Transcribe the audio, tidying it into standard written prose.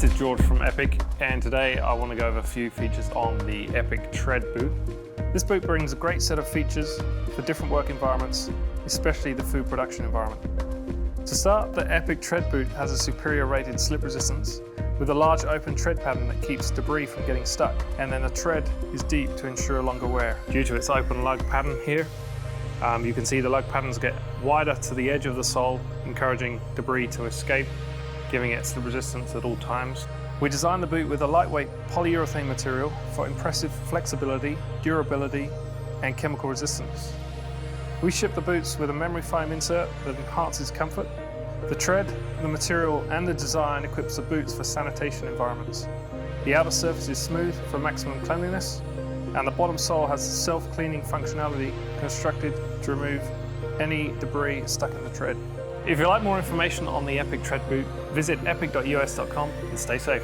This is George from Epik, and today I want to go over a few features on the Epik Tread boot. This boot brings a great set of features for different work environments, especially the food production environment. To start, the Epik Tread boot has a superior rated slip resistance with a large open tread pattern that keeps debris from getting stuck, and then the tread is deep to ensure longer wear. Due to its open lug pattern here, you can see the lug patterns get wider to the edge of the sole, encouraging debris to escape, giving it slip resistance at all times. We designed the boot with a lightweight polyurethane material for impressive flexibility, durability, and chemical resistance. We ship the boots with a memory foam insert that enhances comfort. The tread, the material, and the design equips the boots for sanitation environments. The outer surface is smooth for maximum cleanliness, and the bottom sole has self-cleaning functionality constructed to remove any debris stuck in the tread. If you'd like more information on the Epik Tread boot, visit epik.us.com and stay safe.